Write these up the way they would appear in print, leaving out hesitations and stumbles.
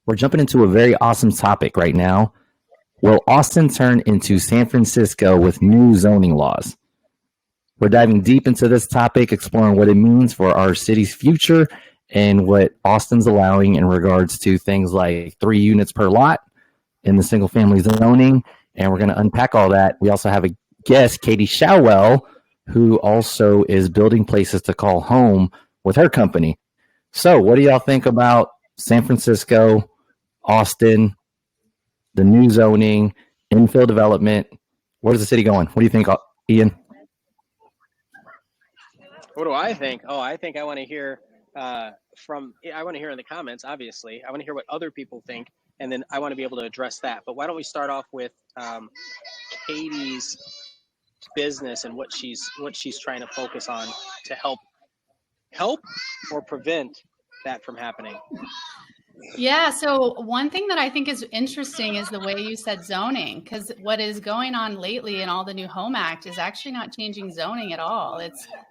We're jumping into a very awesome topic right now. Will Austin turn into San Francisco with new zoning laws? We're diving deep into this topic, exploring what it means for our city's future and what Austin's allowing in regards to things like 3 units per lot in the single family zoning. And we're going to unpack all that. We also have a guest, Katie Showell, who also is building places to call home with her company. So what do y'all think about San Francisco, Austin, the new zoning, infill development? Where's the city going? What do you think, Ian? What do I think? Oh, I think I want to hear I want to hear in the comments, obviously. I want to hear what other people think, and then I want to be able to address that. But why don't we start off with Katie's business and what she's trying to focus on to help or prevent that from happening. Yeah, so one thing that I think is interesting is the way you said zoning, because what is going on lately in all the new Home Act is actually not changing zoning at all.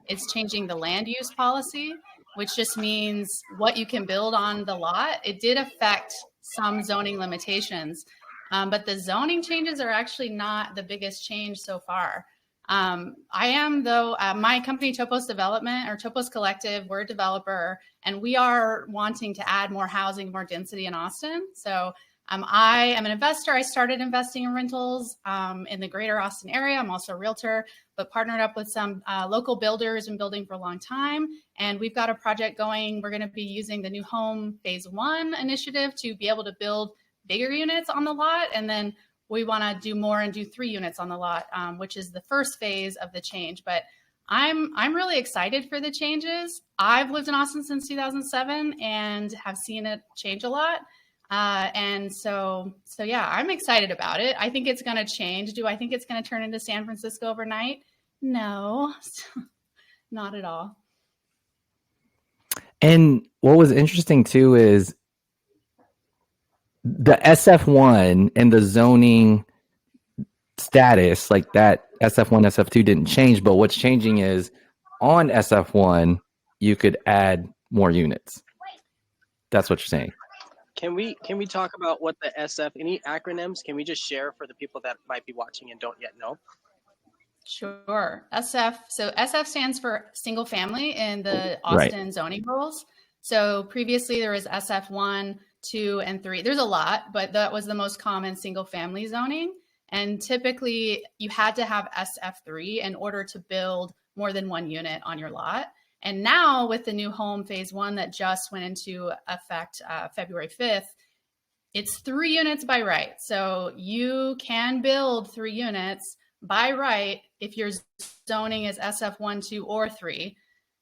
It's changing the land use policy, which just means what you can build on the lot. It did affect some zoning limitations, but the zoning changes are actually not the biggest change so far. I am, though, my company, Topos Development or Topos Collective, we're a developer, and we are wanting to add more housing, more density in Austin. So I am an investor. I started investing in rentals in the greater Austin area. I'm also a realtor, but partnered up with some local builders and building for a long time. And we've got a project going. We're going to be using the New Home Phase 1 initiative to be able to build bigger units on the lot. And then we want to do more and do 3 units on the lot, which is the first phase of the change. But I'm really excited for the changes. I've lived in Austin since 2007 and have seen it change a lot. And so yeah, I'm excited about it. I think it's going to change. Do I think it's going to turn into San Francisco overnight? No, not at all. And what was interesting too is the SF1 and the zoning status, like that SF1, SF2 didn't change, but what's changing is on SF1, you could add more units. That's what you're saying. Can we talk about what the SF, any acronyms, can we just share for the people that might be watching and don't yet know? Sure. SF. So SF stands for single family in the Austin zoning rules. So previously there was SF1, 2, and 3. There's a lot, but that was the most common single family zoning. And typically you had to have SF3 in order to build more than 1 unit on your lot. And now with the new home phase 1 that just went into effect February 5th, it's 3 units by right. So you can build 3 units by right if your zoning is SF1, 2, or 3.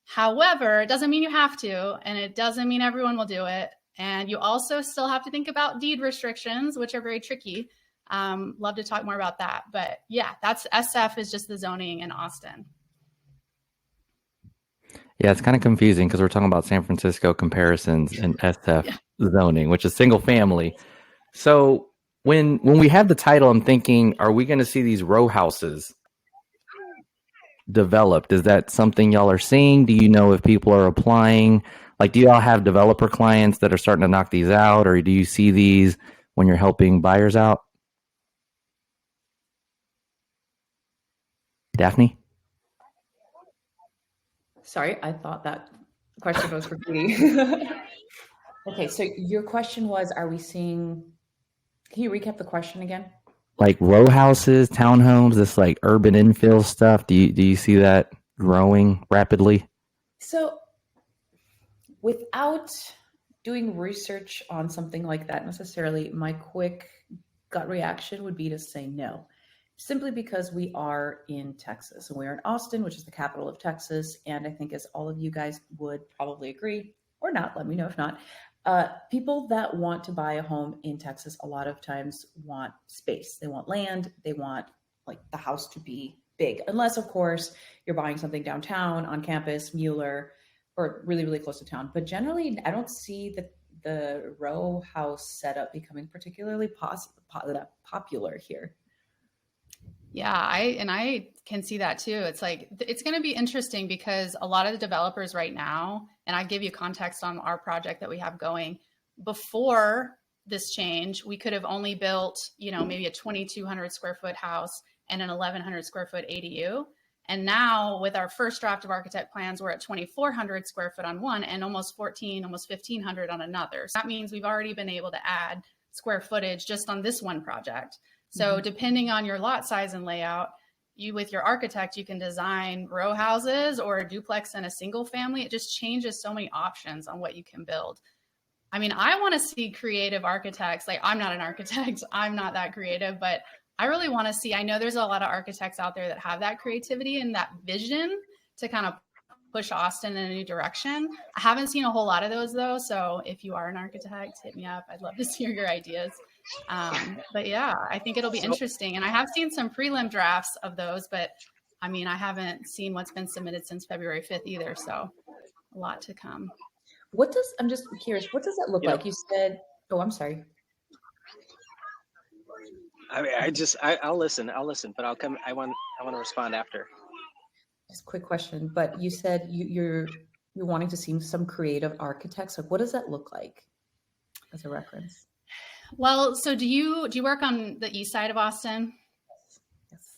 However, it doesn't mean you have to, and it doesn't mean everyone will do it. And you also still have to think about deed restrictions, which are very tricky. Love to talk more about that. But yeah, that's SF is just the zoning in Austin. Yeah, it's kind of confusing because we're talking about San Francisco comparisons and SF zoning, which is single family. So when we have the title, I'm thinking, are we going to see these row houses developed? Is that something y'all are seeing? Do you know if people are applying? Like, do y'all have developer clients that are starting to knock these out, or do you see these when you're helping buyers out? Daphne? Sorry, I thought that question was for Katie. Okay, so your question was, are we seeing, can you recap the question again? Like row houses, townhomes, this like urban infill stuff. Do you see that growing rapidly? So without doing research on something like that necessarily, my quick gut reaction would be to say no. Simply because we are in Texas and we're in Austin, which is the capital of Texas. And I think as all of you guys would probably agree, or not, let me know if not, people that want to buy a home in Texas a lot of times want space. They want land. They want like the house to be big, unless of course you're buying something downtown on campus, Mueller, or really, really close to town. But generally, I don't see the row house setup becoming particularly popular here. Yeah, I can see that too. It's like, it's going to be interesting because a lot of the developers right now, and I give you context on our project that we have going, before this change, we could have only built, maybe a 2,200 square foot house and an 1,100 square foot ADU. And now with our first draft of architect plans, we're at 2,400 square foot on one and almost 1,500 on another. So that means we've already been able to add square footage just on this one project. So depending on your lot size and layout, with your architect, you can design row houses or a duplex and a single family. It just changes so many options on what you can build. I mean, I want to see creative architects. Like, I'm not an architect, I'm not that creative, but I really want to see, I know there's a lot of architects out there that have that creativity and that vision to kind of push Austin in a new direction. I haven't seen a whole lot of those though. So if you are an architect, hit me up. I'd love to hear your ideas. But yeah, I think it'll be interesting. And I have seen some prelim drafts of those, but I mean, I haven't seen what's been submitted since February 5th either. So a lot to come. I'm just curious, what does that look like? You said, oh, I'm sorry. I mean, I'll listen, but I'll come. I want to respond after. Just a quick question, but you said you're wanting to see some creative architects. Like, what does that look like as a reference? Well, so do you work on the east side of Austin? Yes.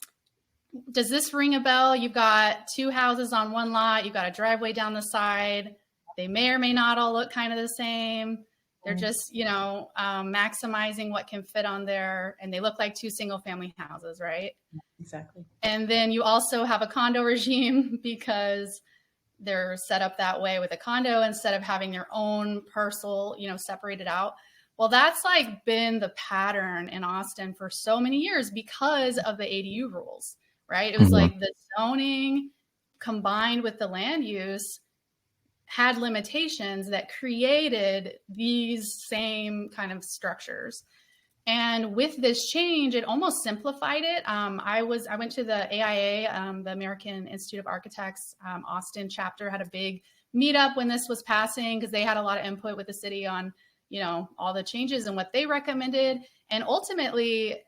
Does this ring a bell? You've got two houses on one lot. You've got a driveway down the side. They may or may not all look kind of the same. They're just, maximizing what can fit on there. And they look like two single family houses, right? Exactly. And then you also have a condo regime because they're set up that way with a condo instead of having their own parcel, separated out. Well, that's like been the pattern in Austin for so many years because of the ADU rules, right? It was like the zoning combined with the land use had limitations that created these same kind of structures. And with this change, it almost simplified it. I went to the AIA, the American Institute of Architects, Austin chapter had a big meetup when this was passing because they had a lot of input with the city on, all the changes and what they recommended. And ultimately,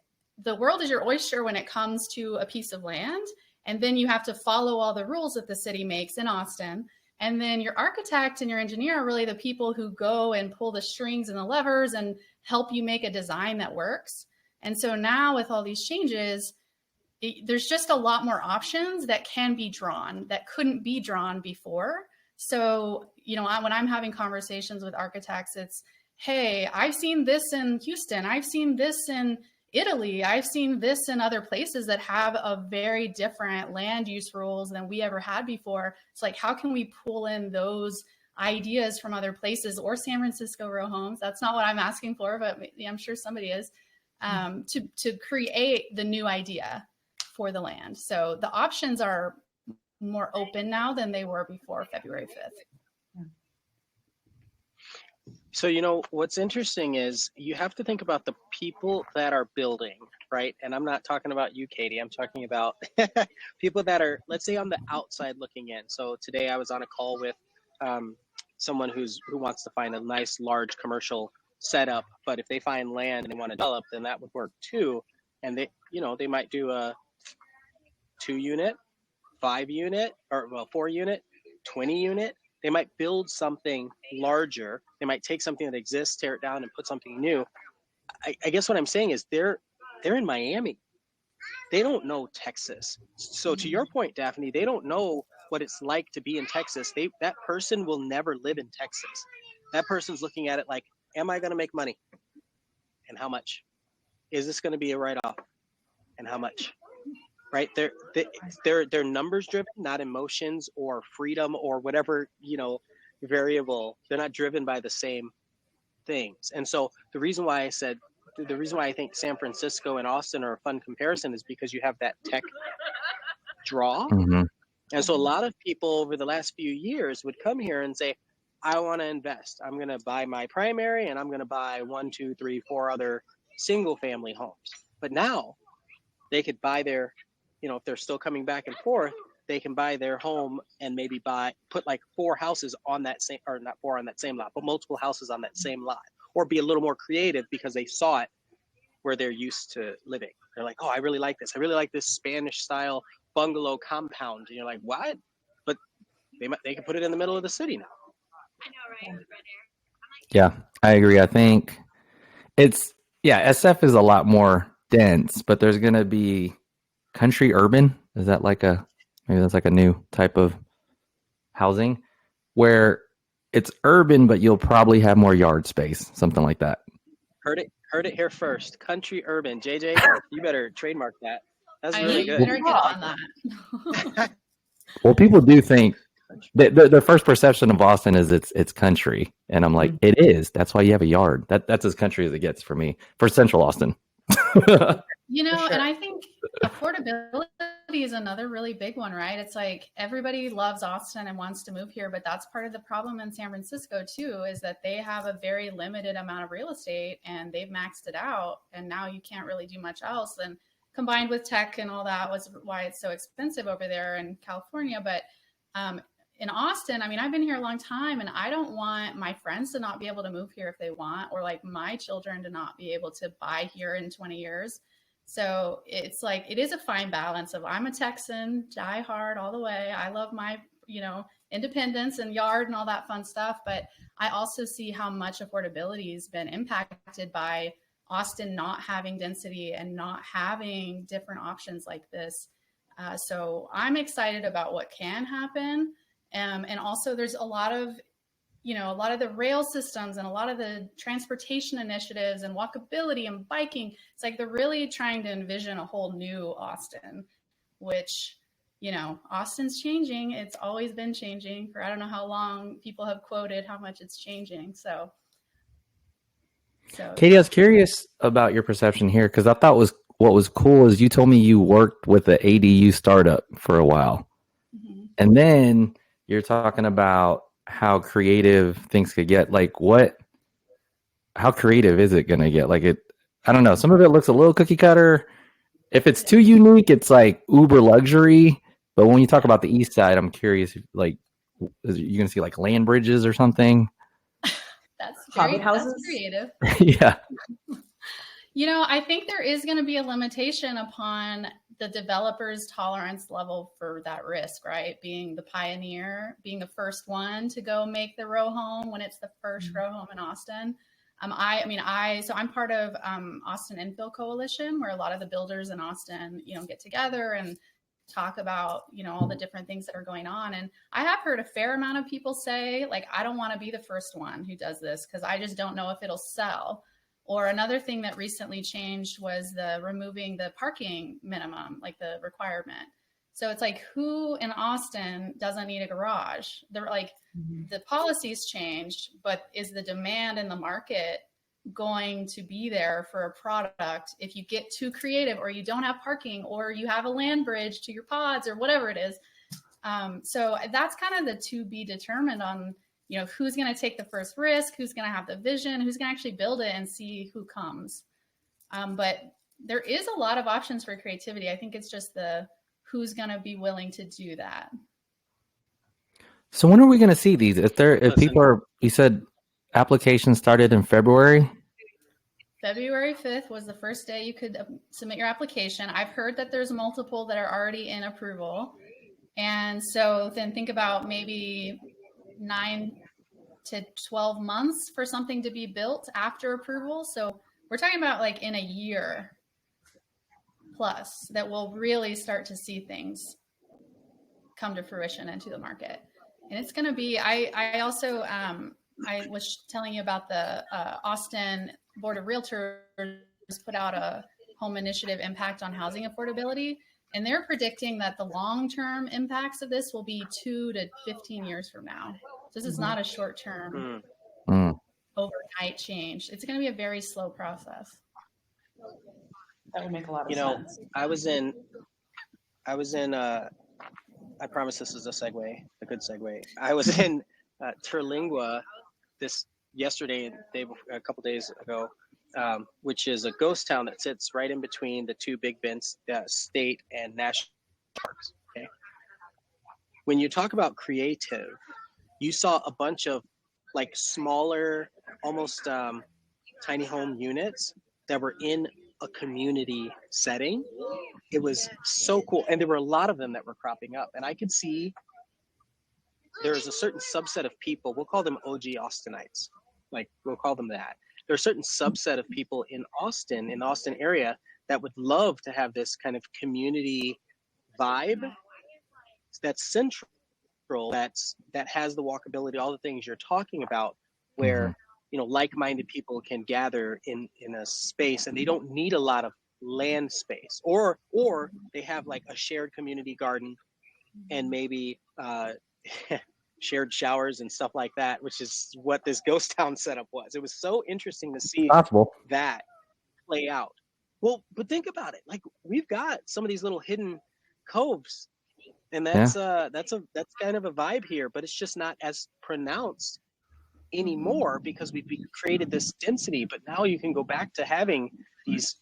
the world is your oyster when it comes to a piece of land. And then you have to follow all the rules that the city makes in Austin. And then your architect and your engineer are really the people who go and pull the strings and the levers and help you make a design that works. And so now with all these changes, there's just a lot more options that can be drawn that couldn't be drawn before. So, when I'm having conversations with architects, it's, hey, I've seen this in Houston. I've seen this in Italy. I've seen this in other places that have a very different land use rules than we ever had before. It's like, how can we pull in those ideas from other places or San Francisco row homes? That's not what I'm asking for, but I'm sure somebody is, to create the new idea for the land. So the options are more open now than they were before February 5th. So, what's interesting is you have to think about the people that are building, right? And I'm not talking about you, Katie. I'm talking about people that are, let's say, on the outside looking in. So today I was on a call with someone who wants to find a nice, large commercial setup. But if they find land and they want to develop, then that would work too. And they might do a 2-unit, 5-unit, or 4-unit, 20-unit. They might build something larger. They might take something that exists, tear it down, and put something new. I guess what I'm saying is they're in Miami. They don't know Texas. So to your point, Daphne, they don't know what it's like to be in Texas. That person will never live in Texas. That person's looking at it like, am I going to make money? And how much? Is this going to be a write-off? And how much? Right? They're numbers driven, not emotions or freedom or whatever, variable. They're not driven by the same things. And so the reason why I think San Francisco and Austin are a fun comparison is because you have that tech draw. Mm-hmm. And so a lot of people over the last few years would come here and say, I want to invest. I'm going to buy my primary and I'm going to buy 1, 2, 3, 4 other single family homes. But now they could buy their, if they're still coming back and forth, they can buy their home and maybe put like 4 houses on that same, or not 4 on that same lot, but multiple houses on that same lot, or be a little more creative because they saw it where they're used to living. They're like, oh, I really like this. I really like this Spanish style bungalow compound. And you're like, what? But they can put it in the middle of the city now. Yeah, I agree. I think It's SF is a lot more dense, but there's gonna be country urban. Is that maybe that's like a new type of housing where it's urban, but you'll probably have more yard space, something like that. Heard it here first. Country urban. JJ, you better trademark that. That's I really know, you good. better get on that. Well, people do think the first perception of Austin is it's country, and I'm like, it is. That's why you have a yard. That's as country as it gets for me for Central Austin. You know, Sure. and I think affordability is another really big one, right? It's like everybody loves Austin and wants to move here, but that's part of the problem in San Francisco too, is that they have a very limited amount of real estate and they've maxed it out, and now you can't really do much else. And combined with tech and all that was why it's so expensive over there in California. But in Austin, I mean, I've been here a long time, and I don't want my friends to not be able to move here if they want, or like my children to not be able to buy here in 20 years. So it's like, it is a fine balance of, I'm a Texan, die hard all the way. I love my, independence and yard and all that fun stuff. But I also see how much affordability has been impacted by Austin not having density and not having different options like this. So I'm excited about what can happen. And also there's a lot of the rail systems and a lot of the transportation initiatives and walkability and biking. It's like they're really trying to envision a whole new Austin, which, Austin's changing. It's always been changing for I don't know how long. People have quoted how much it's changing. So Katie, I was curious about your perception here, because I thought what was cool is you told me you worked with the ADU startup for a while. Mm-hmm. And then you're talking about how creative things could get. Like how creative is it going to get? I don't know. Some of it looks a little cookie cutter. If it's too unique, it's like uber luxury. But when you talk about the east side, I'm curious, is you going to see like land bridges or something? That's hobby houses. That's creative. Yeah. I think there is going to be a limitation upon the developer's tolerance level for that risk, right? Being the pioneer, being the first one to go make the row home when it's the first row home in Austin. So I'm part of Austin Infill Coalition, where a lot of the builders in Austin, get together and talk about, all the different things that are going on. And I have heard a fair amount of people say, like, I don't want to be the first one who does this because I just don't know if it'll sell. Or another thing that recently changed was removing the parking minimum, like the requirement. So it's like, who in Austin doesn't need a garage? They're like, the policies changed, but is the demand in the market going to be there for a product if you get too creative, or you don't have parking, or you have a land bridge to your pods, or whatever it is? So that's kind of the to be determined on, who's going to take the first risk, who's going to have the vision, who's going to actually build it, and see who comes. But there is a lot of options for creativity. I think it's just who's going to be willing to do that. So when are we going to see these? You said applications started in February? February 5th was the first day you could submit your application. I've heard that there's multiple that are already in approval. And so then think about maybe 9 to 12 months for something to be built after approval. So we're talking about like in a year plus that we'll really start to see things come to fruition into the market. And it's going to be, I also, I was telling you about the Austin Board of Realtors put out a home initiative impact on housing affordability. And they're predicting that the long-term impacts of this will be 2 to 15 years from now. This is not a short-term overnight change. It's going to be a very slow process. That would make a lot of sense. I promise this is a good segue. I was in Terlingua yesterday, a couple days ago, which is a ghost town that sits right in between the two Big Bend state and national parks. Okay. When you talk about creative, you saw a bunch of like smaller, almost tiny home units that were in a community setting. It was so cool. And there were a lot of them that were cropping up. And I could see there's a certain subset of people, we'll call them OG Austinites. Like, we'll call them that. there are certain subset of people in the Austin area, that would love to have this kind of community vibe that's central, that has the walkability, all the things you're talking about, where like-minded people can gather in a space, and they don't need a lot of land space, or they have like a shared community garden and maybe shared showers and stuff like that, which is what this ghost town setup was. It was so interesting to see that play out. Well, but think about it. Like, we've got some of these little hidden coves, and that's kind of a vibe here, but it's just not as pronounced anymore because we've created this density. But now you can go back to having these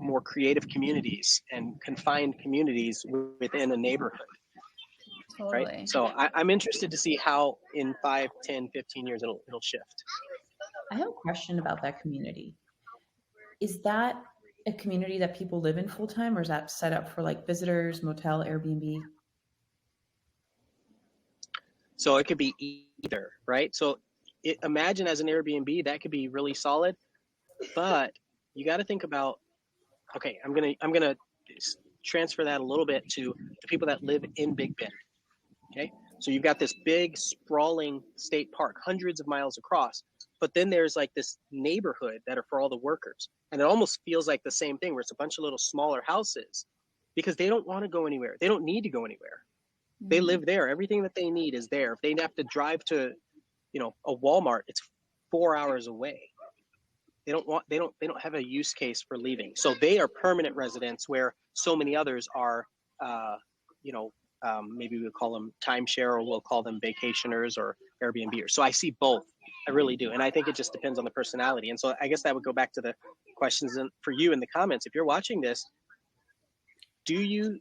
more creative communities and confined communities within a neighborhood. Totally. Right? So I'm interested to see how in 5, 10, 15 years it'll shift. I have a question about that community. Is that a community that people live in full time, or is that set up for like visitors, motel, Airbnb? So it could be either, right? So imagine as an Airbnb, that could be really solid, but you got to think about, okay, I'm gonna transfer that a little bit to the people that live in Big Bend. Okay, so you've got this big sprawling state park, hundreds of miles across, but then there's like this neighborhood that are for all the workers, and it almost feels like the same thing, where it's a bunch of little smaller houses, because they don't want to go anywhere. They don't need to go anywhere. They live there. Everything that they need is there. If they have to drive to, a Walmart, it's 4 hours away. They don't have a use case for leaving. So they are permanent residents, where so many others are, maybe we'll call them timeshare, or we'll call them vacationers or Airbnbers. So I see both. I really do. And I think it just depends on the personality. And so I guess that would go back to the questions for you in the comments. If you're watching this, do you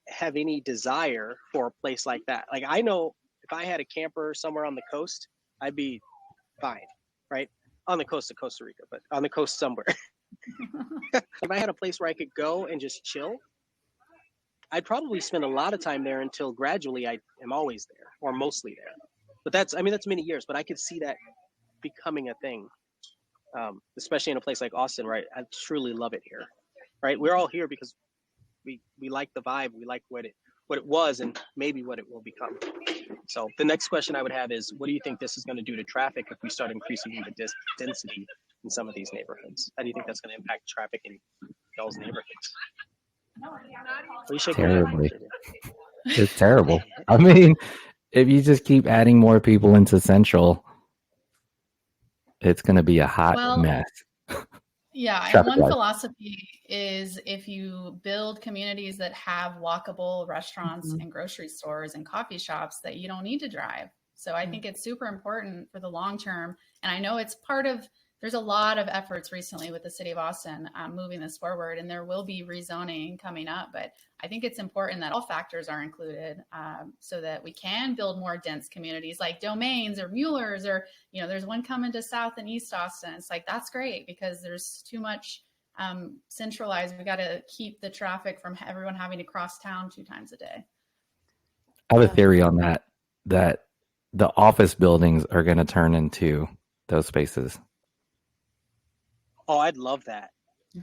have any desire for a place like that? Like, I know if I had a camper somewhere on the coast, I'd be fine, right? On the coast of Costa Rica, but on the coast somewhere. If I had a place where I could go and just chill, I'd probably spend a lot of time there until gradually I am always there, or mostly there. But that's many years, but I could see that becoming a thing, especially in a place like Austin, right? I truly love it here, right? We're all here because we like the vibe, we like what it was, and maybe what it will become. So the next question I would have is, what do you think this is going to do to traffic if we start increasing the density in some of these neighborhoods? How do you think that's going to impact traffic in y'all's neighborhoods? Terribly. It's terrible. I mean, if you just keep adding more people into Central, it's going to be a hot mess. Yeah, and one philosophy is, if you build communities that have walkable restaurants and grocery stores and coffee shops, that you don't need to drive. So I think it's super important for the long term. And I know it's part of, there's a lot of efforts recently with the city of Austin moving this forward, and there will be rezoning coming up. But I think it's important that all factors are included so that we can build more dense communities like Domains or Mueller's, or, there's one coming to South and East Austin. It's like, that's great, because there's too much centralized. We got to keep the traffic from everyone having to cross town 2 times a day. I have a theory on that the office buildings are going to turn into those spaces. Oh, I'd love that.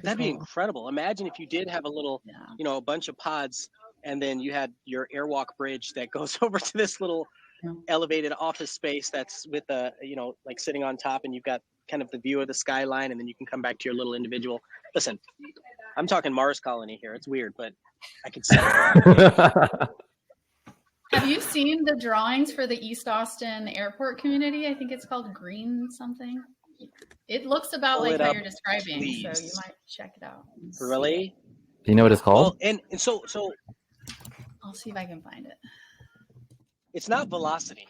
That'd be incredible. Imagine if you did have a little, a bunch of pods, and then you had your airwalk bridge that goes over to this little elevated office space that's with a, like sitting on top, and you've got kind of the view of the skyline, and then you can come back to your little individual. Listen, I'm talking Mars colony here. It's weird, but I could see it. Have you seen the drawings for the East Austin airport community? I think it's called Green something. It looks about like how you're describing, please. So you might check it out. Really? Do you know what it's called? Well, and so I'll see if I can find it. It's not Velocity.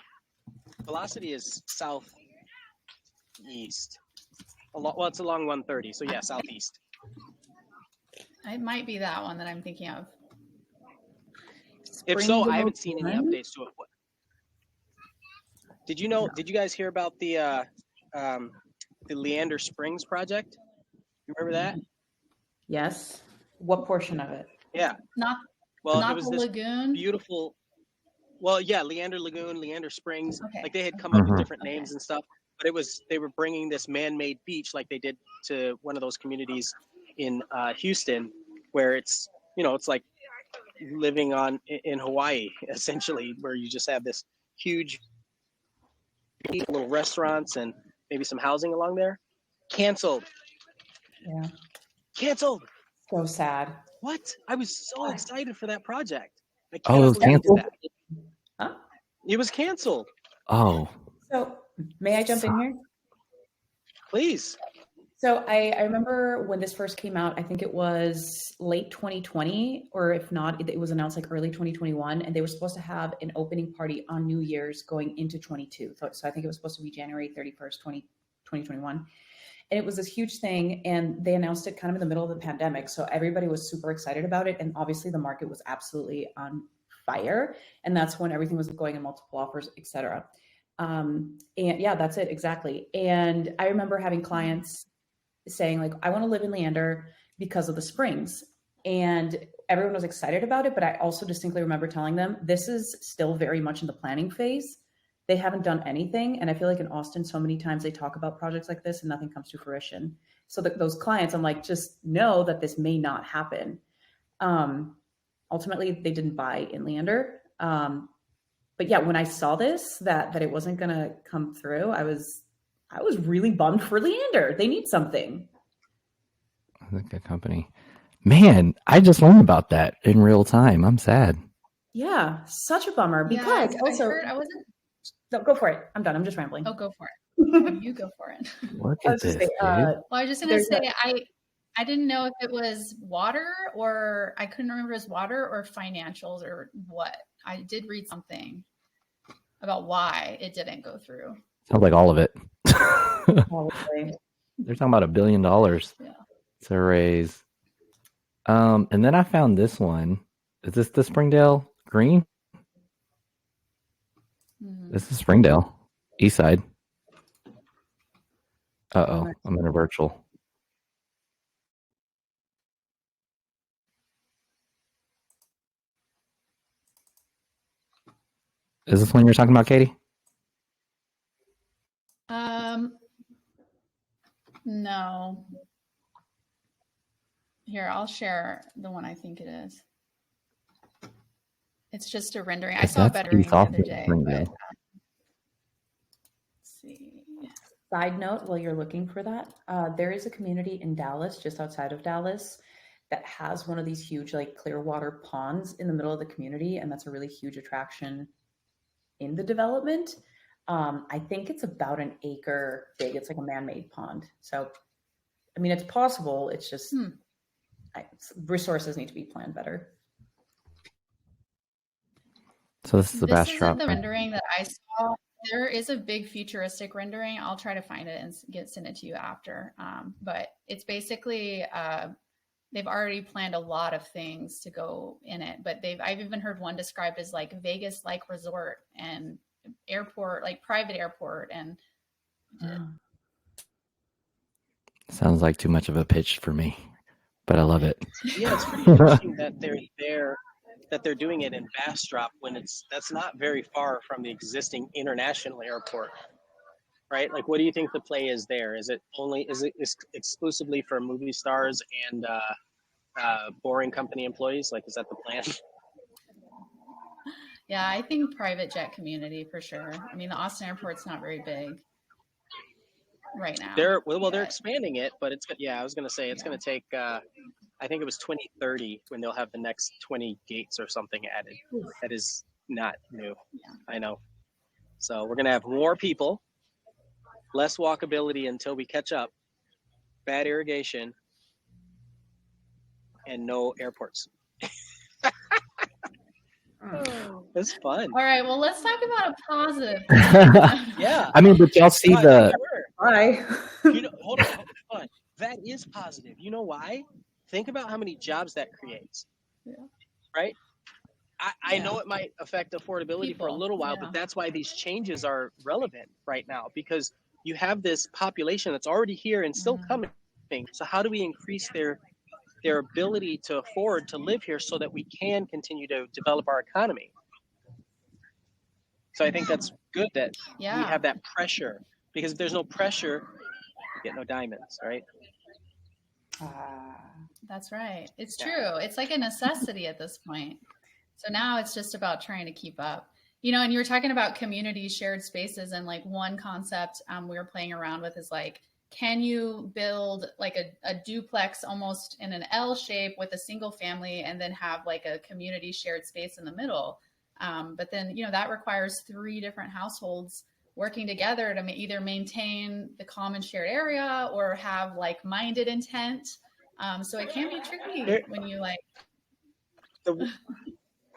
Velocity is southeast. Well, it's along 130, so yeah, southeast. It might be that one that I'm thinking of. If so, I haven't seen any updates to it. Did you know? Did you guys hear about the Leander Springs project? You remember that? Yes. What portion of it? Yeah. Not it was the this lagoon. Beautiful. Well, yeah, Leander Lagoon, Leander Springs. Okay. Like, they had come up with different names and stuff. but they were bringing this man-made beach like they did to one of those communities in Houston, where it's like living in Hawaii, essentially, where you just have this huge little restaurants and maybe some housing along there. Canceled. Yeah. Canceled. So sad. What? I was so excited for that project. I Oh, it was cannot believe canceled? that. Huh? It was canceled. Oh, So may I jump in here? Please. So I remember when this first came out, I think it was late 2020, or if not, it was announced like early 2021, and they were supposed to have an opening party on New Year's going into 22. So I think it was supposed to be January 31st, 2021. And it was this huge thing, and they announced it kind of in the middle of the pandemic. So everybody was super excited about it. And obviously the market was absolutely on fire. And that's when everything was going in multiple offers, et cetera. And yeah, that's it. Exactly. And I remember having clients saying like, I want to live in Leander because of the springs. And everyone was excited about it. But I also distinctly remember telling them, this is still very much in the planning phase. They haven't done anything. And I feel like in Austin, so many times they talk about projects like this and nothing comes to fruition. So those clients, I'm like, just know that this may not happen. Ultimately, they didn't buy in Leander. But yeah, when I saw this, that it wasn't going to come through, I was really bummed for Leander. They need something. that's a good company. Man, I just learned about that in real time. I'm sad. Yeah, such a bummer because also I wasn't. No, go for it. I'm done. I'm just rambling. Oh, go for it. You go for it. Look at this, dude. Well, I was just going to say, I didn't know if it was water or I couldn't remember if it was water or financials or what. I did read something about why it didn't go through. Sounds like all of it. Probably. They're talking about $1 billion to raise. And then I found this one. Is this the Springdale Green? Mm-hmm. This is Springdale, East Side. Uh-oh, I'm in a virtual. Is this one you're talking about, Katie? No. Here, I'll share the one I think it is. It's just a rendering. I saw a better the other day. But, let's see. Side note, while you're looking for that, there is a community in Dallas, just outside of Dallas, that has one of these huge like clear water ponds in the middle of the community. And that's a really huge attraction in the development. I think it's about an acre big. It's like a man-made pond. So, I mean, it's possible. It's just resources need to be planned better. So this is the Bass Drop. This is the rendering that I saw. There is a big futuristic rendering. I'll try to find it and send it to you after. But it's basically they've already planned a lot of things to go in it. But I've even heard one described as like Vegas-like resort and airport, like private airport, and sounds like too much of a pitch for me, but I love it. Yeah, it's pretty interesting that they're there. That they're doing it in Bastrop when that's not very far from the existing international airport, right? Like, what do you think the play is there? Is it exclusively for movie stars and Boring Company employees? Like, is that the plan? Yeah, I think private jet community for sure. I mean, the Austin airport's not very big right now. They're expanding it, but I was going to say it's going to take. I think it was 2030 when they'll have the next 20 gates or something added. That is not new. Yeah. I know. So we're going to have more people, less walkability until we catch up, bad irrigation, and no airports. It's fun. All right. Well, let's talk about a positive. Yeah. I mean, but y'all see the. Why? Hold on. That is positive. You know why? Think about how many jobs that creates. Yeah. Right? I know it might affect affordability for a little while, but that's why these changes are relevant right now, because you have this population that's already here and still coming. So how do we increase their ability to afford to live here so that we can continue to develop our economy? So I think that's good that we have that pressure Because if there's no pressure, you get no diamonds, right? That's right. It's true. It's like a necessity at this point. So now it's just about trying to keep up. You know, and you were talking about community shared spaces, and like one concept we were playing around with is like, can you build like a duplex almost in an L shape with a single family and then have like a community shared space in the middle? But then, you know, that requires 3 different households working together to either maintain the common shared area or have like-minded intent. So it can be tricky when you like.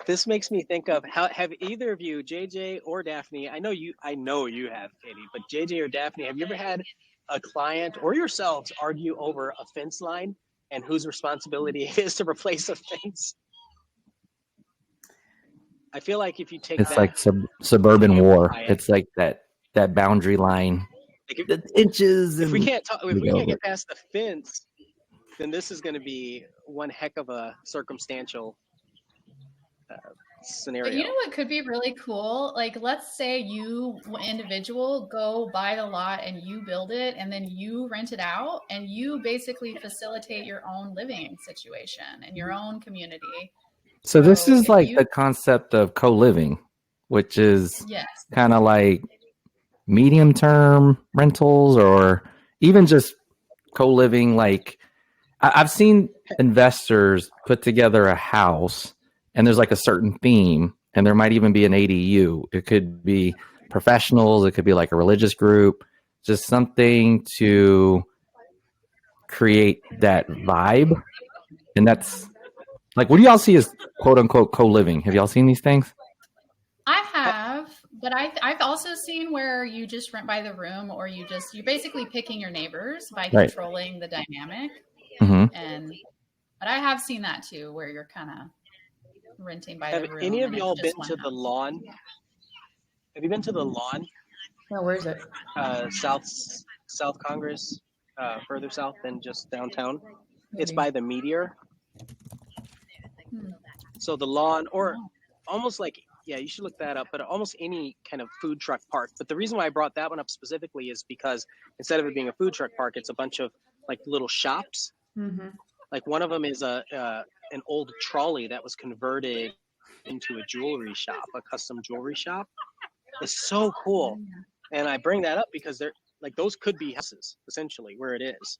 This makes me think of how have either of you, JJ or Daphne? I know you have, Katie, but JJ or Daphne, have you ever had a client or yourselves argue over a fence line and whose responsibility it is to replace a fence? I feel like if you take it's like suburban war. It's like that boundary line, like inches. If we can't get past the fence, then this is going to be one heck of a circumstantial scenario. But you know what could be really cool? Like, let's say you individual go buy the lot and you build it, and then you rent it out, and you basically facilitate your own living situation and your own community. So this is like the concept of co-living, which is kind of like medium-term rentals, or even just co-living. Like I've seen investors put together a house and there's like a certain theme, and there might even be an ADU. It could be professionals. It could be like a religious group, just something to create that vibe. And that's like, what do y'all see as quote unquote co-living? Have y'all seen these things? I have, but I've also seen where you just rent by the room, or you're basically picking your neighbors by controlling the dynamic. Mm-hmm. But I have seen that too, where you're kind of renting by the room. Have any of y'all been to the lawn? Have you been to the lawn? No, where is it? South Congress, further south than just downtown. It's by the Meteor. So the lawn, or almost like, you should look that up, but almost any kind of food truck park. But the reason why I brought that one up specifically is because instead of it being a food truck park, it's a bunch of like little shops. Mm-hmm. Like one of them is an old trolley that was converted into a jewelry shop, a custom jewelry shop. It's so cool. And I bring that up because they're like, those could be houses essentially where it is.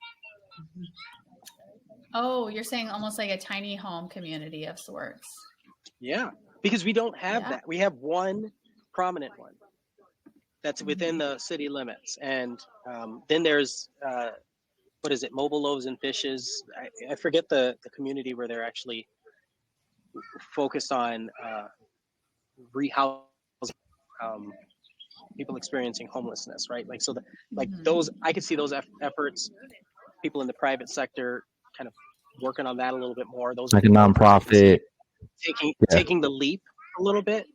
Oh, you're saying almost like a tiny home community of sorts. Yeah, because we don't have that. We have one prominent one that's within the city limits. And then there's, what is it, Mobile Loaves and Fishes. I forget the community where they're actually focused on rehousing people experiencing homelessness, right? Like, so those, I could see those efforts, people in the private sector kind of working on that a little bit more. Those like a nonprofit taking the leap a little bit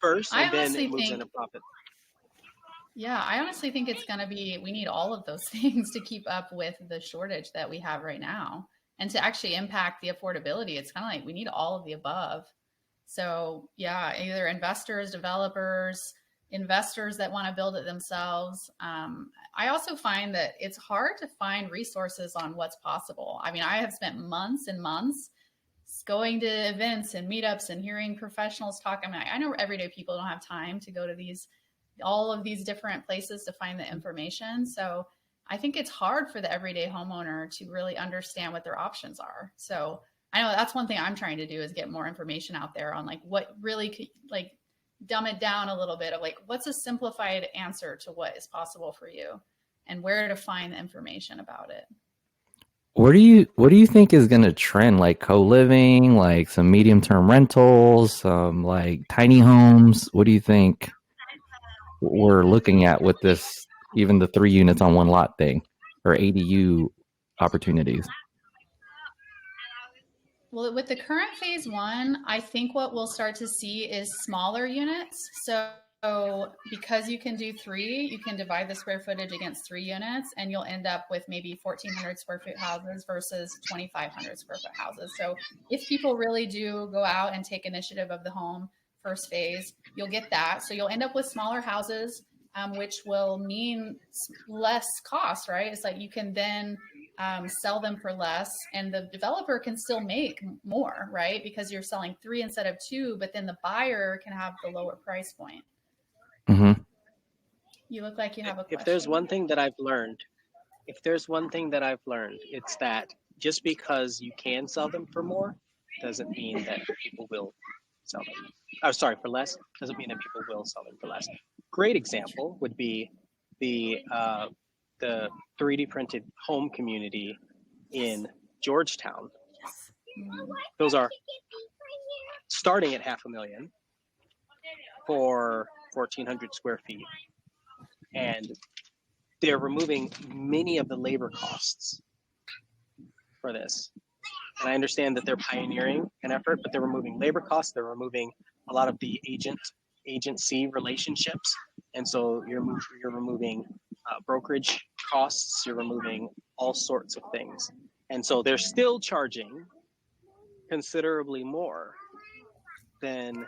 first, and then it moves into profit. Yeah, I honestly think it's going to be, we need all of those things to keep up with the shortage that we have right now, and to actually impact the affordability. It's kind of like we need all of the above. So yeah, either investors, developers, investors that want to build it themselves. I also find that it's hard to find resources on what's possible. I mean, I have spent months and months going to events and meetups and hearing professionals talk. I mean, I know everyday people don't have time to go to all of these different places to find the information. So I think it's hard for the everyday homeowner to really understand what their options are. So I know that's one thing I'm trying to do, is get more information out there on like what really could, like, dumb it down a little bit of like, what's a simplified answer to what is possible for you and where to find the information about it. What do you think is going to trend? Like co-living, like some medium-term rentals, some like tiny homes? What do you think we're looking at with this, even the 3 units on one lot thing, or ADU opportunities? Well, with the current phase 1, I think what we'll start to see is smaller units. So because you can do 3, you can divide the square footage against 3 units, and you'll end up with maybe 1,400 square foot houses versus 2,500 square foot houses. So if people really do go out and take initiative of the home first phase, you'll get that. So you'll end up with smaller houses. which will mean less cost, right? It's like you can then sell them for less, and the developer can still make more, right? Because you're selling 3 instead of 2, but then the buyer can have the lower price point. Mm-hmm. You look like you have a question. If there's one thing that I've learned, it's that just because you can sell them for more doesn't mean that people will sell them. Oh, sorry, for less doesn't mean that people will sell them for less. Great example would be the 3D printed home community in Georgetown. Those are starting at $500,000 for 1,400 square feet, and they're removing many of the labor costs for this. And I understand that they're pioneering an effort, but they're removing labor costs. They're removing a lot of the agency relationships, and so you're removing brokerage costs. You're removing all sorts of things, and so they're still charging considerably more than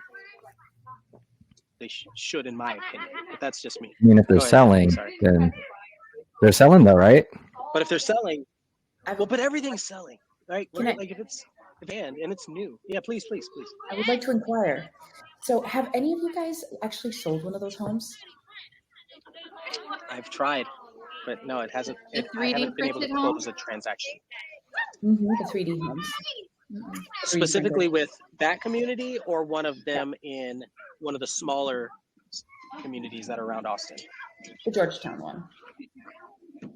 they should, in my opinion. But that's just me. I mean, if they're selling, then they're selling though, right? But if they're selling, well, but everything's selling, right? Like if it's the band and it's new. Yeah, please. I would like to inquire. So have any of you guys actually sold one of those homes? I've tried, but no, it hasn't. I haven't been able to close a transaction. Mm-hmm, the 3D homes. Mm-mm. Specifically with that community, or one of them in one of the smaller communities that are around Austin? The Georgetown one.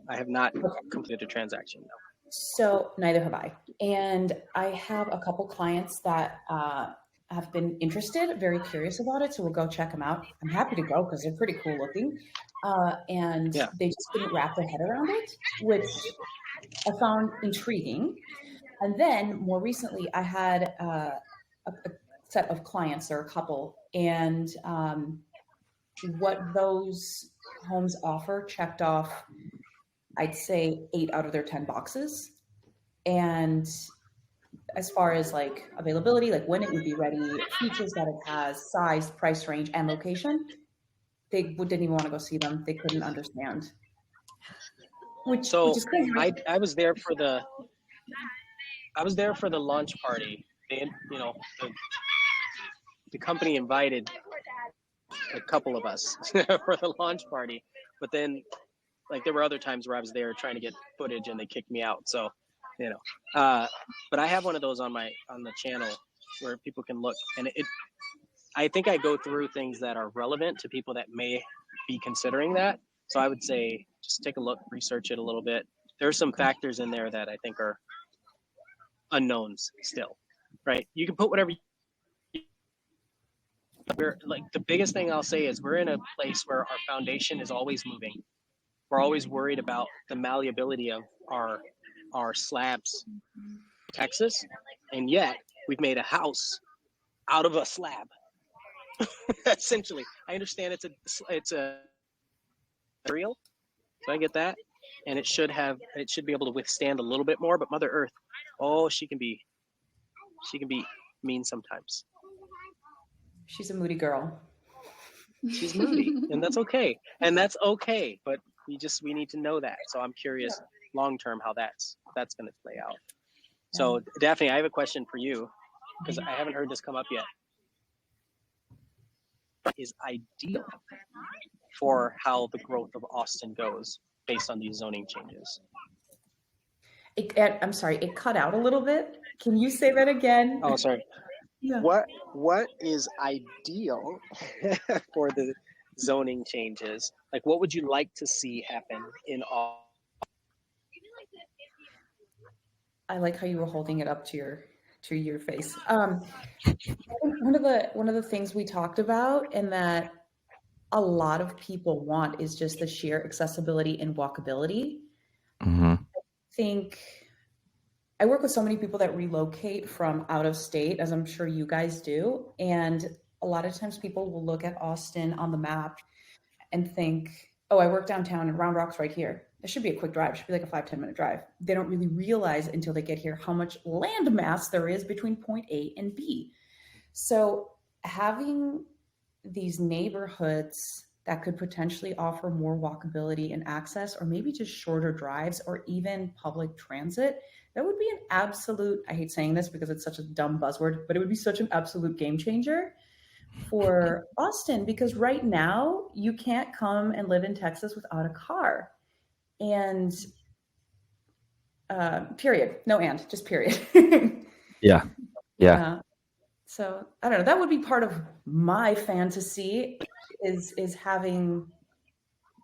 I have not completed a transaction, no. So neither have I. And I have a couple clients that have been interested, very curious about it. So we'll go check them out. I'm happy to go because they're pretty cool looking. And they just couldn't wrap their head around it, which I found intriguing. And then more recently, I had a set of clients, or a couple, and what those homes offer checked off, I'd say 8 out of their 10 boxes. And as far as like availability, like when it would be ready, features that it has, size, price range, and location, they didn't even want to go see them. They couldn't understand. Which is crazy. I was there for the launch party. The company invited a couple of us for the launch party, but then like there were other times where I was there trying to get footage and they kicked me out. So, but I have one of those on the channel where people can look, and I think I go through things that are relevant to people that may be considering that. So I would say just take a look, research it a little bit. There are some factors in there that I think are unknowns still, right? You can put whatever. The biggest thing I'll say is we're in a place where our foundation is always moving. We're always worried about the malleability of our slabs, Texas, and yet we've made a house out of a slab. Essentially, I understand it's a material, so I get that, and it should be able to withstand a little bit more. But Mother Earth, she can be mean sometimes. She's a moody girl. She's moody, and that's okay. But we need to know that. So I'm curious long term how that's going to play out. So Daphne, I have a question for you because I haven't heard this come up yet. Is ideal for how the growth of Austin goes based on these zoning changes? I'm sorry, it cut out a little bit. Can you say that again? Oh, sorry. Yeah. What is ideal for the zoning changes? Like, what would you like to see happen in all? I like how you were holding it up to your face. I think one of the things we talked about and that a lot of people want is just the sheer accessibility and walkability. Mm-hmm. I think I work with so many people that relocate from out of state, as I'm sure you guys do. And a lot of times people will look at Austin on the map and think, oh, I work downtown and Round Rock's right here. It should be a quick drive. It should be like a 5-10 minute drive. They don't really realize until they get here how much land mass there is between point A and B. So having these neighborhoods that could potentially offer more walkability and access, or maybe just shorter drives or even public transit, that would be an absolute, I hate saying this because it's such a dumb buzzword, but it would be such an absolute game changer for Austin, because right now you can't come and live in Texas without a car. And period. No and, just period. Yeah. Yeah. So I don't know. That would be part of my fantasy is having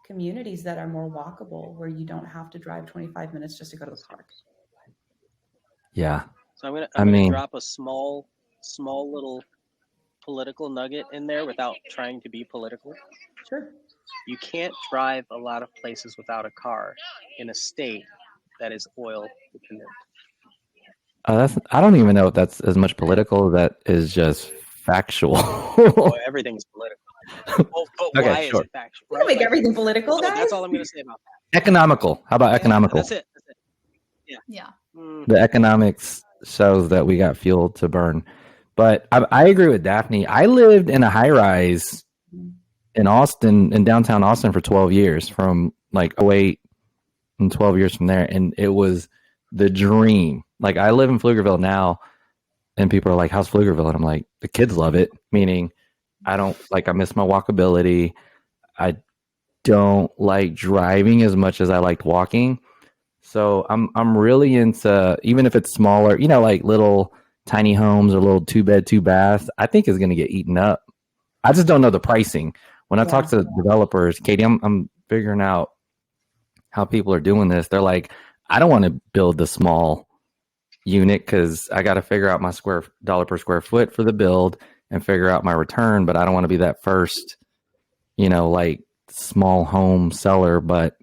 communities that are more walkable, where you don't have to drive 25 minutes just to go to the park. Yeah. So I'm gonna drop a small little political nugget in there without trying to be political. Sure. You can't drive a lot of places without a car in a state that is oil dependent. I don't even know if that's as much political. That is just factual. Oh, everything's political. Well, but Okay, why sure. is it factual? We're gonna make everything political, guys. That's all I'm going to say about that. Economical. How about economical? That's it. Yeah. The economics shows that we got fuel to burn. But I agree with Daphne. I lived in a high rise in Austin, in downtown Austin, for 12 years, from like 08 and 12 years from there. And it was the dream. Like, I live in Pflugerville now, and people are like, how's Pflugerville? And I'm like, the kids love it. Meaning, I miss my walkability. I don't like driving as much as I liked walking. So I'm really into, even if it's smaller, like little tiny homes or little 2-bed, 2-bath, I think is going to get eaten up. I just don't know the pricing. When I talk to developers, Katie, I'm figuring out how people are doing this. They're like, I don't want to build the small unit because I got to figure out my dollar per square foot for the build and figure out my return. But I don't want to be that first, like small home seller. But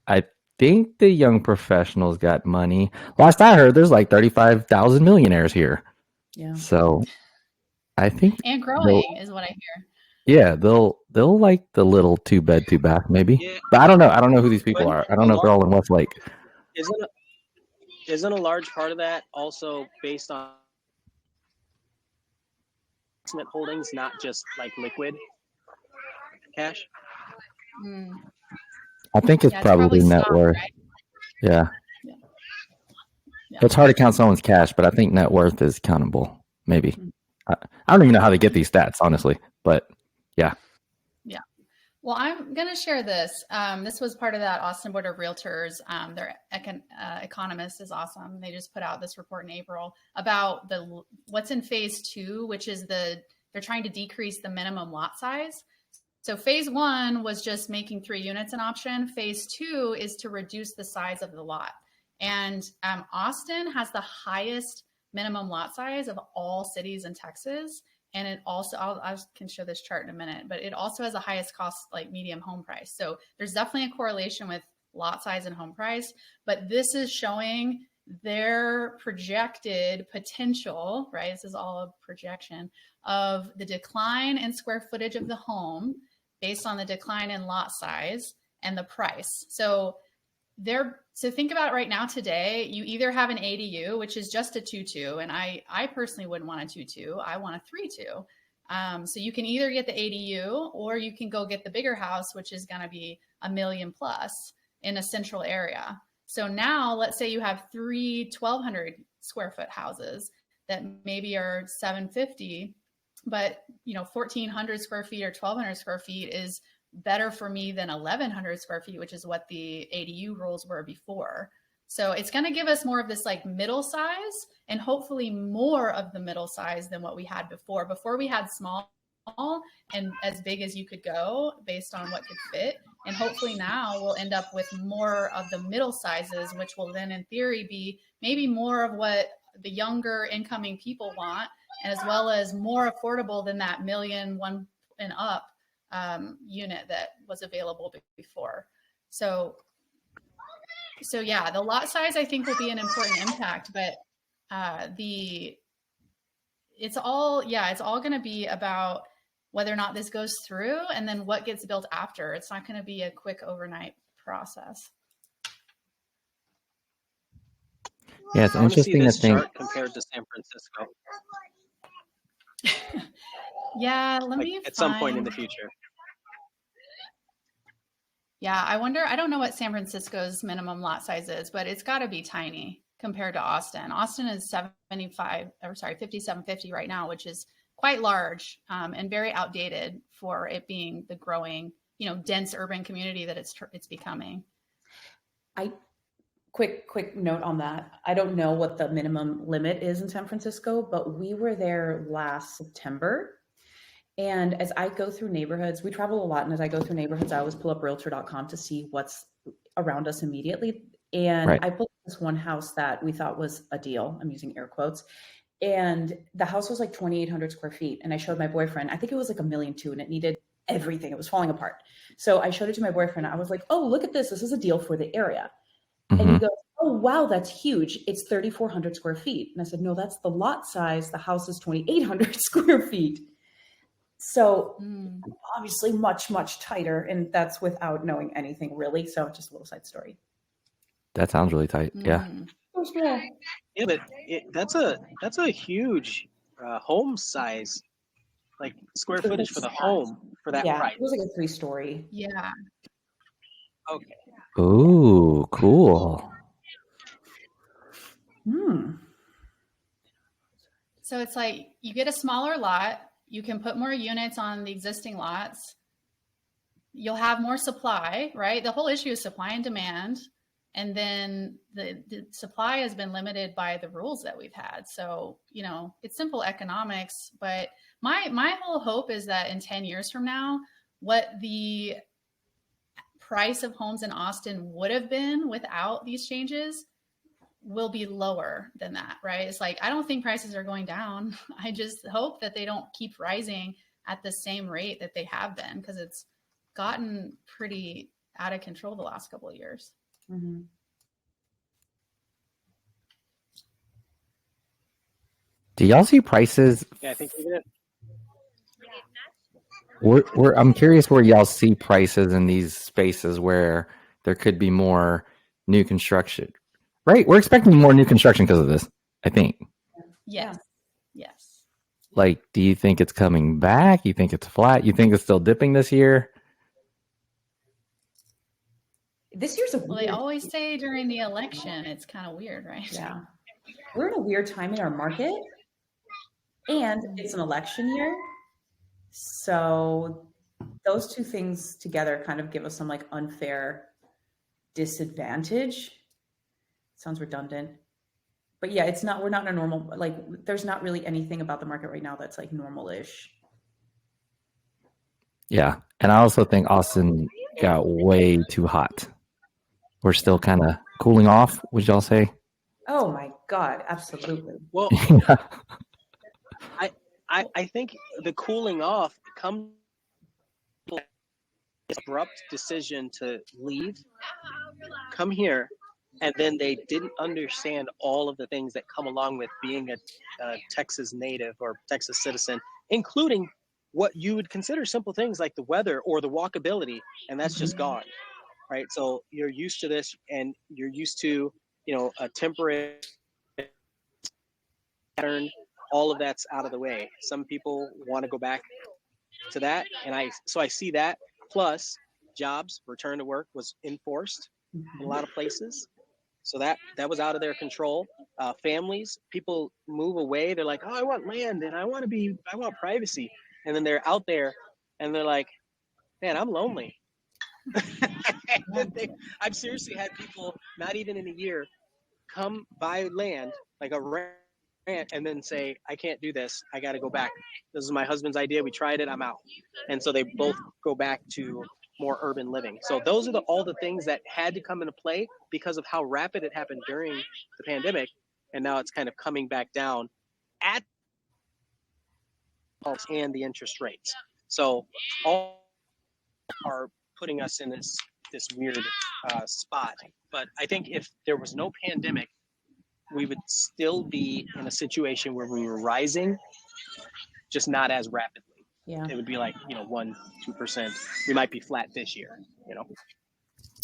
I think the young professionals got money. Last I heard, there's like 35,000 millionaires here. Yeah. So I think, and growing is what I hear. Yeah, they'll like the little 2-bed, 2-bath maybe. Yeah. But I don't know. I don't know who these people are. I don't know if they're all in Westlake. Isn't a large part of that also based on investment holdings, not just like liquid cash? I think it's probably net stock, worth. Right? Yeah. It's hard to count someone's cash, but I think net worth is countable. Maybe. I don't even know how they get these stats, honestly. But yeah. Yeah. Well, I'm going to share this. This was part of that Austin Board of Realtors. Their economist is awesome. They just put out this report in April about what's in phase 2, which is they're trying to decrease the minimum lot size. So phase 1 was just making 3 units an option. Phase 2 is to reduce the size of the lot. And Austin has the highest minimum lot size of all cities in Texas. And it also, I can show this chart in a minute, but it also has the highest cost, like medium home price. So there's definitely a correlation with lot size and home price, but this is showing their projected potential, right? This is all a projection of the decline in square footage of the home based on the decline in lot size and the price. So think about it right now today, you either have an ADU, which is just a 2-2, and I personally wouldn't want a 2-2. I want a 3-2. So you can either get the ADU or you can go get the bigger house, which is going to be $1 million plus in a central area. So now let's say you have 3 1,200 square foot houses that maybe are $750, but 1,400 square feet or 1,200 square feet is better for me than 1,100 square feet, which is what the ADU rules were before. So it's going to give us more of this like middle size, and hopefully more of the middle size than what we had before. Before we had small and as big as you could go based on what could fit. And hopefully now we'll end up with more of the middle sizes, which will then in theory be maybe more of what the younger incoming people want, and as well as more affordable than that $1 million and up unit that was available before. So yeah, the lot size I think will be an important impact, but it's all going to be about whether or not this goes through and then what gets built after. It's not going to be a quick overnight process. Yeah, it's interesting to think compared to San Francisco. Yeah, let me at some point in the future. Yeah, I wonder, I don't know what San Francisco's minimum lot size is, but it's got to be tiny compared to Austin. Austin is 5750 right now, which is quite large and very outdated for it being the growing, dense urban community that it's becoming. Quick note on that. I don't know what the minimum limit is in San Francisco, but we were there last September. And as I go through neighborhoods, we travel a lot. And as I go through neighborhoods, I always pull up realtor.com to see what's around us immediately. And Right. I pulled up this one house that we thought was a deal. I'm using air quotes. And the house was like 2,800 square feet. And I showed my boyfriend, I think it was like $1.2 million, and it needed everything. It was falling apart. So I showed it to my boyfriend. I was like, oh, look at this. This is a deal for the area. And he goes, oh, wow, that's huge. It's 3,400 square feet. And I said, no, that's the lot size. The house is 2,800 square feet. So obviously much, much tighter. And that's without knowing anything really. So just a little side story. That sounds really tight. Yeah. Yeah, but that's a huge home size, like square footage for the home for that price. It was like a 3-story. Yeah. Okay. Ooh, cool. So it's like you get a smaller lot, you can put more units on the existing lots. You'll have more supply, right? The whole issue is supply and demand. And then the supply has been limited by the rules that we've had. So, it's simple economics, but my whole hope is that in 10 years from now, what the price of homes in Austin would have been without these changes will be lower than that, right? It's like, I don't think prices are going down. I just hope that they don't keep rising at the same rate that they have been, because it's gotten pretty out of control the last couple of years. Mm-hmm. Do y'all see prices? Yeah, I think we did. I'm curious where y'all see prices in these spaces where there could be more new construction. Right? We're expecting more new construction because of this, I think. Yes. Yes. Like, do you think it's coming back? You think it's flat? You think it's still dipping this year? This year's well, they always say during the election, it's kind of weird, right? Yeah. We're in a weird time in our market, and it's an election year. So those two things together kind of give us some like unfair disadvantage. Sounds redundant. But yeah, we're not in a normal, like there's not really anything about the market right now that's like normal-ish. Yeah. And I also think Austin got way too hot. We're still kind of cooling off, would y'all say? Oh my God, absolutely. Well, I think the cooling off comes from an abrupt decision to leave, come here, and then they didn't understand all of the things that come along with being a Texas native or Texas citizen, including what you would consider simple things like the weather or the walkability, and that's just gone, right? So you're used to this, and you're used to, a temperate pattern. All of that's out of the way. Some people want to go back to that, and I see that. Plus, jobs, return to work was enforced in a lot of places. So that was out of their control. Families, people move away. They're like, oh, I want land and I want privacy. And then they're out there and they're like, man, I'm lonely. I've seriously had people, not even in a year, come buy land, like a rent, and then say, I can't do this. I got to go back. This is my husband's idea. We tried it. I'm out. And so they both go back to more urban living. So those are all the things that had to come into play because of how rapid it happened during the pandemic. And now it's kind of coming back down at and the interest rates. So all are putting us in this weird spot. But I think if there was no pandemic, we would still be in a situation where we were rising, just not as rapidly. Yeah. It would be like, 1-2%. We might be flat this year,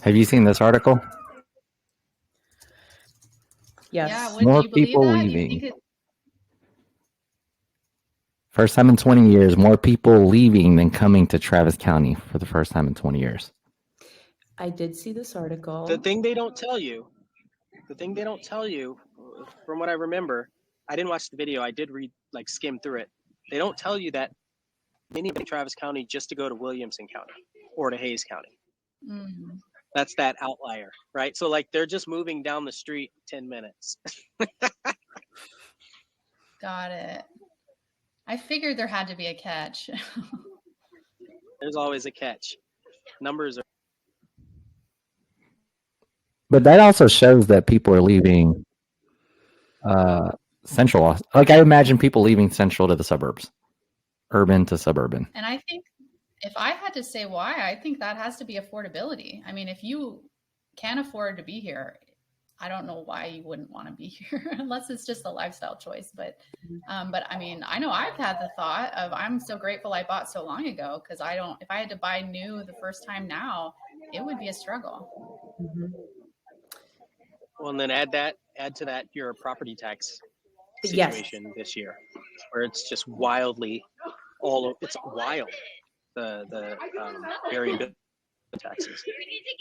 Have you seen this article? Yes. Yeah, More do you believe people that? leaving. First time in 20 years, more people leaving than coming to Travis County for the first time in 20 years. I did see this article. The thing they don't tell you, from what I remember, I didn't watch the video. I did read, skim through it. They don't tell you that many leave Travis County just to go to Williamson County or to Hayes County. Mm, That's that outlier, right? So they're just moving down the street 10 minutes. got it. I figured there had to be a catch. There's always a catch. Numbers are. But that also shows that people are leaving central. Like, I imagine people leaving central to the suburbs, urban to suburban. And I think if I had to say why, I think that has to be affordability. I mean, if you can't afford to be here, I don't know why you wouldn't want to be here unless it's just a lifestyle choice. But I mean, I know I've had the thought of, I'm so grateful I bought so long ago, because if I had to buy new the first time now, it would be a struggle. Mm-hmm. Well, and then add to that your property tax situation this year, where it's just wildly it's wild, the variability taxes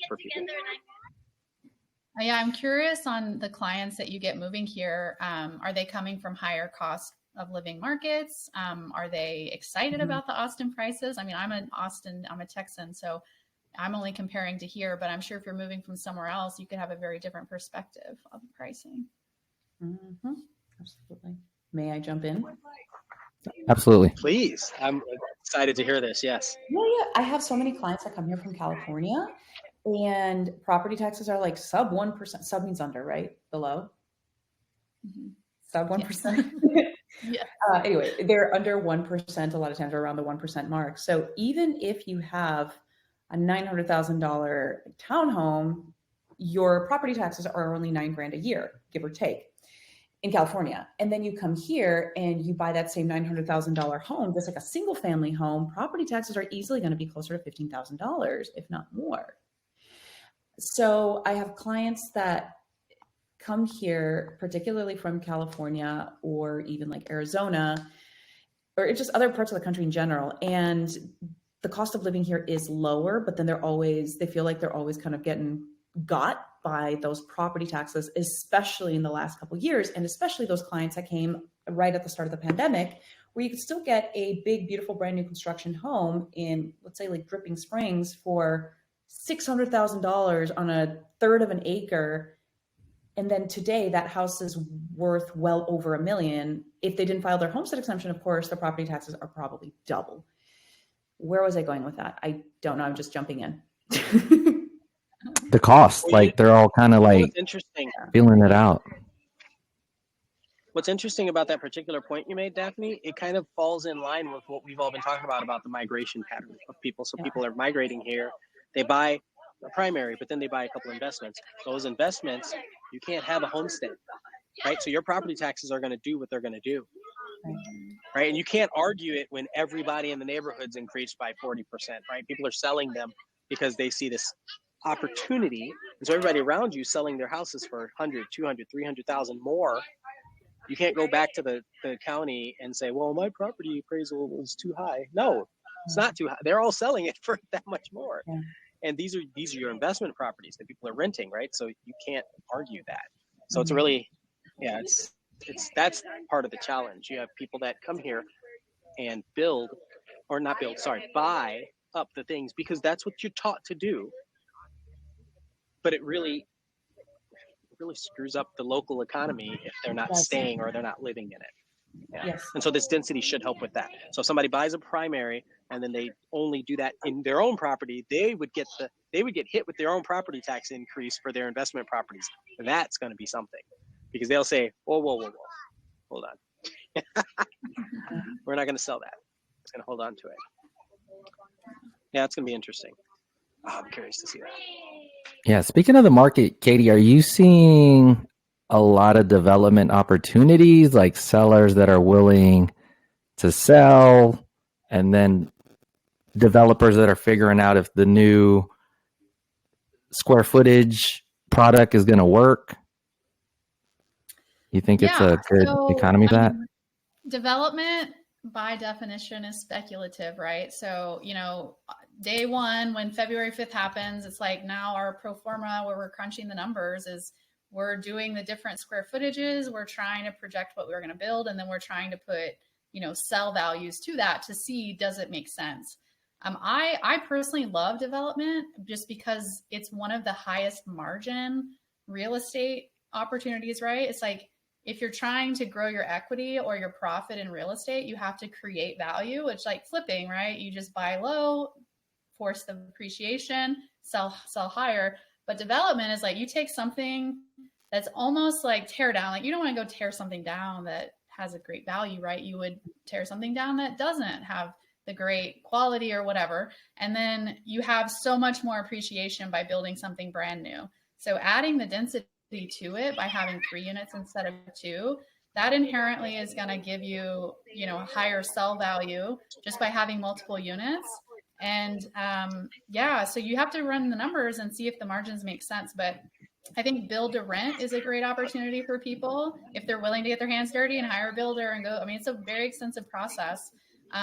for people. Yeah, I'm curious on the clients that you get moving here. Are they coming from higher cost of living markets? Are they excited about the Austin prices? I mean, I'm a Texan, so I'm only comparing to here, but I'm sure if you're moving from somewhere else, you could have a very different perspective of pricing. Mm-hmm. Absolutely. May I jump in? Absolutely. Please. I'm excited to hear this. Yes. Yeah. I have so many clients that come here from California, and property taxes are sub 1%. Sub means under, right? Below? Mm-hmm. Sub 1%? Yeah. Anyway, they're under 1%. A lot of times are around the 1% mark. So even if you have a $900,000 townhome, your property taxes are only $9,000 a year, give or take, in California. And then you come here and you buy that same $900,000 home, just like a single family home, property taxes are easily going to be closer to $15,000, if not more. So I have clients that come here, particularly from California or even Arizona, or just other parts of the country in general. And the cost of living here is lower, but then they feel like they're always kind of getting got by those property taxes, especially in the last couple of years. And especially those clients that came right at the start of the pandemic, where you could still get a big, beautiful, brand new construction home in, let's say, Dripping Springs for $600,000 on a third of an acre. And then today that house is worth well over $1 million. If they didn't file their homestead exemption, of course, the property taxes are probably double. Where was I going with that? I don't know. I'm just jumping in. The cost, they're all kind of interesting. feeling it out. What's interesting about that particular point you made, Daphne, it kind of falls in line with what we've all been talking about the migration pattern of people. So people are migrating here. They buy a primary, but then they buy a couple investments. Those investments, you can't have a homestead, right? So your property taxes are going to do what they're going to do. Right. And you can't argue it when everybody in the neighborhood's increased by 40%, right? People are selling them because they see this opportunity. And so everybody around you selling their houses for 100, 200, 300,000 more. You can't go back to the county and say, well, my property appraisal was too high. No, it's not too high. They're all selling it for that much more. Yeah. And these are your investment properties that people are renting, right? So you can't argue that. So it's really, that's part of the challenge. You have people that come here and buy up the things because that's what you're taught to do. But it really screws up the local economy if they're not staying or they're not living in it. Yeah. Yes. And so this density should help with that. So if somebody buys a primary and then they only do that in their own property, they would get hit with their own property tax increase for their investment properties. And that's going to be something because they'll say, whoa, hold on. We're not going to sell that. It's going to hold on to it. Yeah, it's going to be interesting. Oh, I'm curious to see that. Yeah. Speaking of the market, Katie, are you seeing a lot of development opportunities, like sellers that are willing to sell, and then developers that are figuring out if the new square footage product is going to work? You think it's a good economy for that? Development by definition is speculative, right? So, day one, when February 5th happens, it's like now our pro forma where we're crunching the numbers is we're doing the different square footages. We're trying to project what we're going to build. And then we're trying to put, sell values to that to see, does it make sense? I personally love development just because it's one of the highest margin real estate opportunities, right? It's like, if you're trying to grow your equity or your profit in real estate, you have to create value. It's like flipping, right? You just buy low, force the appreciation, sell higher. But development is like you take something that's almost like tear down. Like you don't want to go tear something down that has a great value, right? You would tear something down that doesn't have the great quality or whatever. And then you have so much more appreciation by building something brand new. So adding the density to it by having 3 units instead of 2, that inherently is going to give you, higher sell value just by having multiple units. And so you have to run the numbers and see if the margins make sense. But I think build to rent is a great opportunity for people if they're willing to get their hands dirty and hire a builder and go. I mean, it's a very extensive process.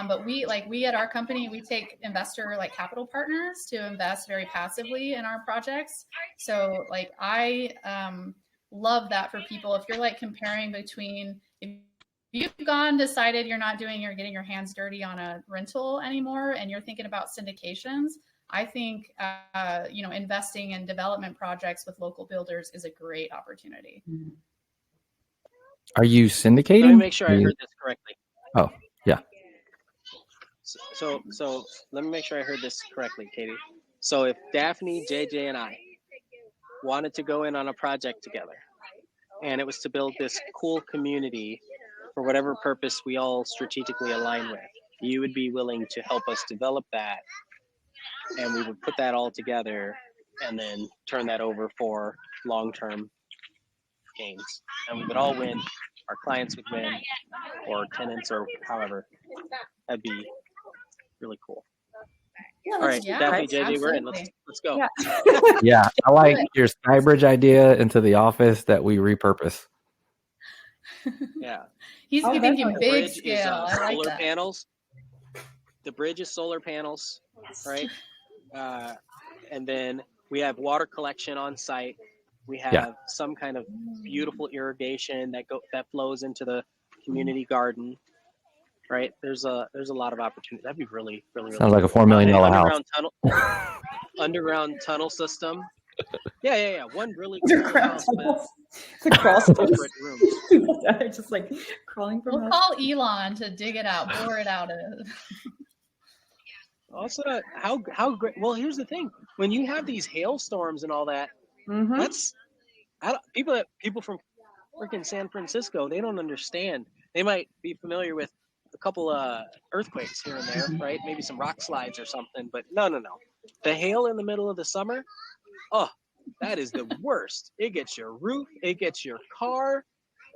But we at our company, we take investor capital partners to invest very passively in our projects. So I love that for people. If you're comparing between, if you've decided you're getting your hands dirty on a rental anymore and you're thinking about syndications, I think, investing in development projects with local builders is a great opportunity. Are you syndicating? Let me make sure I heard this correctly. Oh, yeah. So let me make sure I heard this correctly, Katie. So if Daphne, JJ, and I wanted to go in on a project together, and it was to build this cool community for whatever purpose we all strategically align with, you would be willing to help us develop that, and we would put that all together and then turn that over for long-term gains. And we would all win. Our clients would win, or tenants, or however. That'd be really cool. Yeah, all right, yeah, Daphne, JJ, absolutely. we're in. Let's go. Yeah. Yeah, I like your Skybridge idea into the office that we repurpose. Yeah. He's Oh, thinking that's big Bridge scale. is I like solar that. panels. The bridge is solar panels, right? And then we have water collection on site. We have some kind of beautiful irrigation that flows into the community garden. Right, there's a lot of opportunity. That'd be really, really, really Sounds like a $4 million house. Underground tunnel system. Yeah. One really cool house with Across separate rooms. They're just crawling from We'll call Elon to dig it out, bore it out. Also, how great. Well, here's the thing: when you have these hailstorms and all that, people from freaking San Francisco, they don't understand. They might be familiar with a couple earthquakes here and there, right? Maybe some rock slides or something, but no. The hail in the middle of the summer, oh, that is the worst. It gets your roof, it gets your car.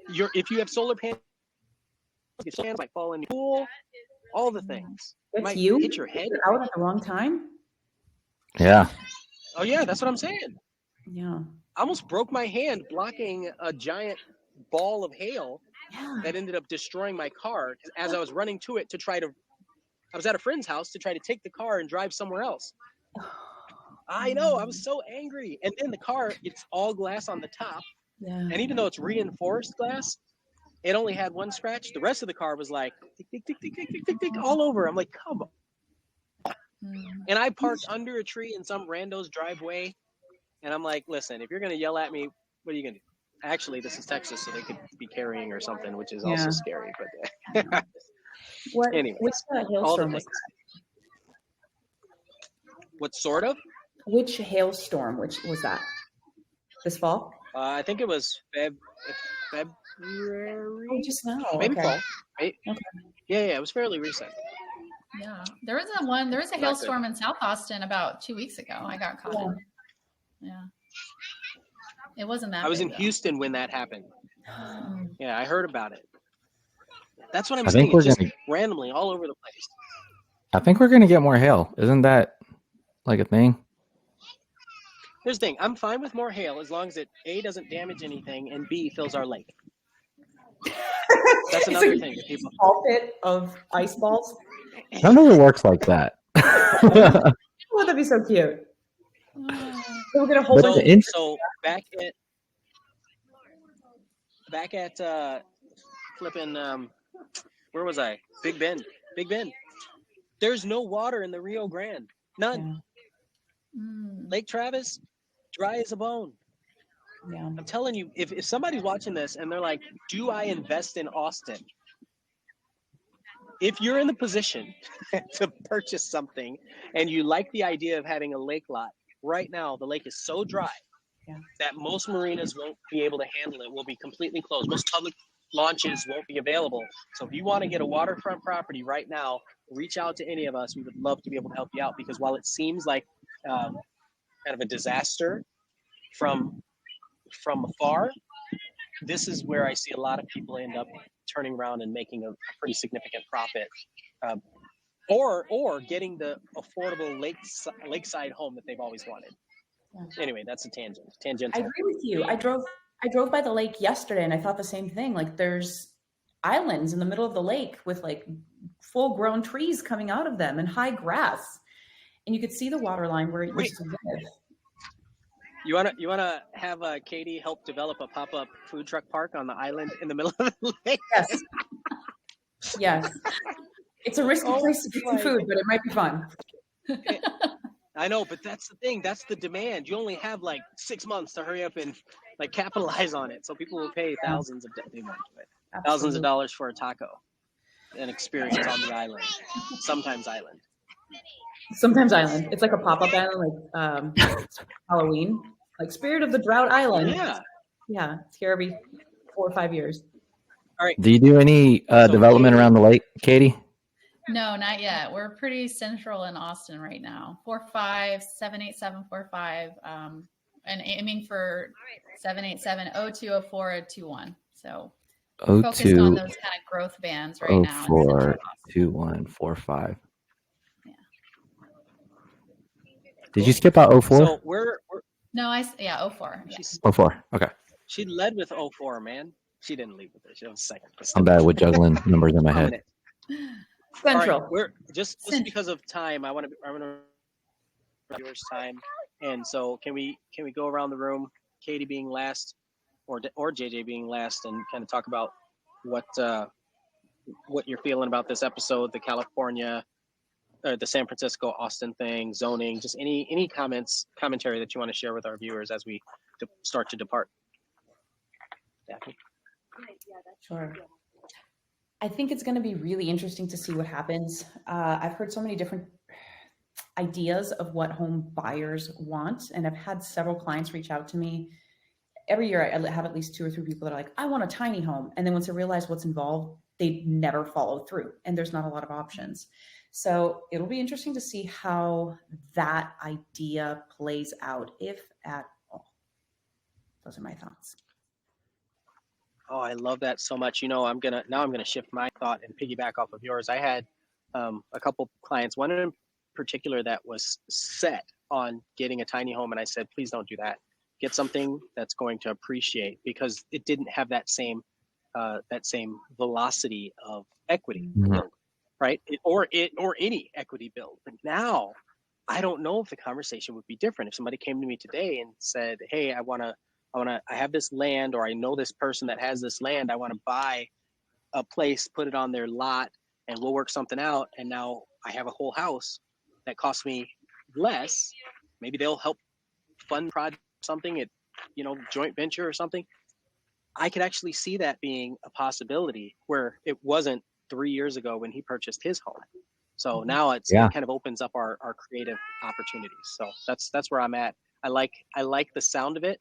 If you have solar panels, your fans might fall in your pool, all the things. It's might you hit your head. You're out at the wrong time. Yeah. Oh yeah, that's what I'm saying. Yeah. I almost broke my hand blocking a giant ball of hail that ended up destroying my car as I was running to it I was at a friend's house to try to take the car and drive somewhere else. I know, I was so angry. And then the car, it's all glass on the top. Yeah. And even though it's reinforced glass, it only had one scratch. The rest of the car was like, tick, tick, tick, tick, tick, tick, tick, all over. I'm like, come on. And I parked under a tree in some rando's driveway. And I'm like, listen, if you're going to yell at me, what are you going to do? Actually, this is Texas, so they could be carrying or something, which is also scary. But anyway, Which hailstorm was that? What sort of? Which hailstorm? Which was that? This fall? I think it was February. Oh, just now. Maybe Okay. fall. Right? Okay. Yeah, it was fairly recent. Yeah, there was a hailstorm in South Austin about 2 weeks ago. I got caught in. Yeah. It wasn't that I was big, in though. Houston when that happened. Yeah, I heard about it. That's what I'm I saying. think we're It's just gonna- randomly all over the place. I think we're going to get more hail. Isn't that like a thing? Here's the thing. I'm fine with more hail as long as it A, doesn't damage anything, and B, fills our lake. That's another thing that people. Small pit of ice balls. None of it works like that. Oh, that'd be so cute. So we're gonna hold it. So back at flipping where was I? Big Bend. There's no water in the Rio Grande. None. Yeah. Lake Travis, dry as a bone. Yeah. I'm telling you, if somebody's watching this and they're like, do I invest in Austin? If you're in the position to purchase something and you like the idea of having a lake lot, right now the lake is so dry that most marinas won't be able to handle it, will be completely closed. Most public launches won't be available. So if you want to get a waterfront property right now, reach out to any of us. We would love to be able to help you out, because while it seems like kind of a disaster from afar, this is where I see a lot of people end up turning around and making a pretty significant profit, or getting the affordable lakeside home that they've always wanted. Anyway, that's a tangent. I agree with you. I drove by the lake yesterday and I thought the same thing. Like, there's islands in the middle of the lake with like full grown trees coming out of them and high grass, and you could see the water line where it used to live. You wanna have Katie help develop a pop-up food truck park on the island in the middle of the lake? Yes. Yes. It's a risky place to get some food, but it might be fun. I know, but that's the thing. That's the demand. You only have like 6 months to hurry up and like capitalize on it. So people will pay thousands of dollars for a taco, an experience on the island. Sometimes island. It's like a pop-up island, like Halloween, like Spirit of the Drought Island. Yeah. It's here every 4 or 5 years. All right. Do you do any development around the lake, Katie? No, not yet. We're pretty central in Austin right now. 4578745, and aiming for 787-0204-21. So we're focused on those kind of growth bands right now. 042145. Yeah. Did you skip out 04? So we're 04. Yeah. 04. Okay. She led with 04, man. She didn't lead with it. She was second. I'm bad with juggling numbers in my head. Central. Right, we're just because of time. I want to viewers time, and so can we go around the room, Katie being last, or JJ being last, and kind of talk about what you're feeling about this episode, the California, or the San Francisco Austin thing, zoning, just any commentary that you want to share with our viewers as we start to depart. Daphne? Sure. I think it's going to be really interesting to see what happens. I've heard so many different ideas of what home buyers want, and I've had several clients reach out to me. Every year I have at least 2 or 3 people that are like, I want a tiny home. And then once they realize what's involved, they never follow through, and there's not a lot of options. So it'll be interesting to see how that idea plays out, if at all. Those are my thoughts. Oh, I love that so much. I'm gonna shift my thought and piggyback off of yours. I had a couple clients, one in particular that was set on getting a tiny home, and I said, please don't do that. Get something that's going to appreciate, because it didn't have that same velocity of equity build, right? Or any equity build. But now, I don't know if the conversation would be different if somebody came to me today and said, hey, I have this land, or I know this person that has this land. I want to buy a place, put it on their lot, and we'll work something out. And now I have a whole house that costs me less. Maybe they'll help fund project something at, joint venture or something. I could actually see that being a possibility, where it wasn't 3 years ago when he purchased his home. So now it kind of opens up our creative opportunities. So that's where I'm at. I like the sound of it.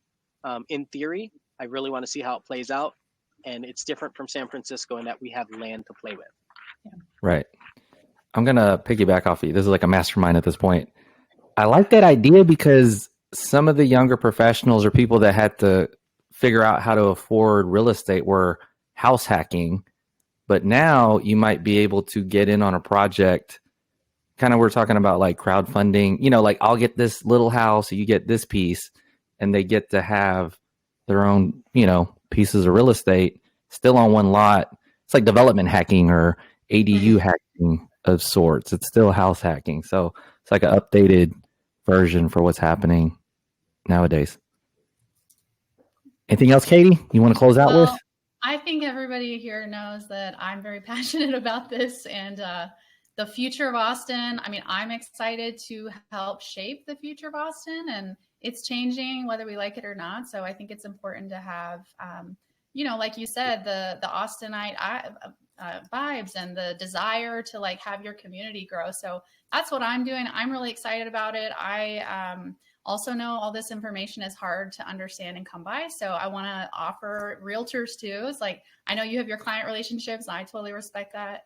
In theory, I really want to see how it plays out, and it's different from San Francisco in that we have land to play with. Yeah. Right. I'm going to piggyback off of you. This is like a mastermind at this point. I like that idea because some of the younger professionals or people that had to figure out how to afford real estate were house hacking, but now you might be able to get in on a project. Kind of, we're talking about like crowdfunding, like I'll get this little house, you get this piece, and they get to have their own, pieces of real estate still on one lot. It's like development hacking or ADU hacking. of sorts. It's still house hacking. So it's like an updated version for what's happening nowadays. Anything else, Katie, you want to close out with? I think everybody here knows that I'm very passionate about this and the future of Austin. I mean, I'm excited to help shape the future of Austin, and it's changing whether we like it or not. So I think it's important to have, like you said, the Austinite vibes and the desire to like have your community grow. So that's what I'm doing. I'm really excited about it. I also know all this information is hard to understand and come by. So I want to offer realtors too. It's like, I know you have your client relationships. And I totally respect that.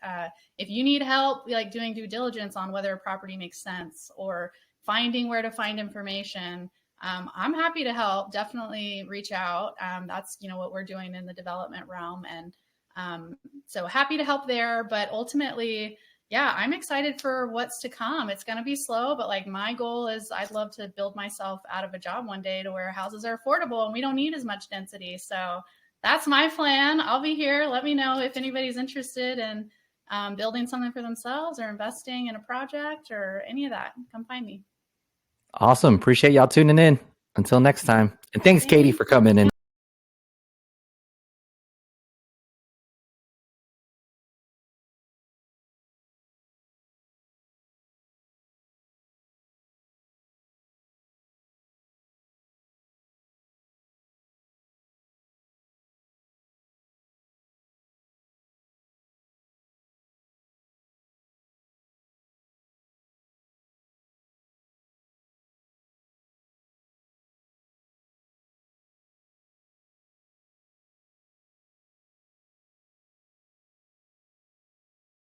If you need help, like doing due diligence on whether a property makes sense or finding where to find information, I'm happy to help. Definitely reach out. That's, what we're doing in the development realm. And so happy to help there. But ultimately, yeah, I'm excited for what's to come. It's going to be slow, but like my goal is I'd love to build myself out of a job one day to where houses are affordable and we don't need as much density. So that's my plan. I'll be here. Let me know if anybody's interested in building something for themselves or investing in a project or any of that. Come find me. Awesome. Appreciate y'all tuning in. Until next time. And thanks, Katie, for coming in.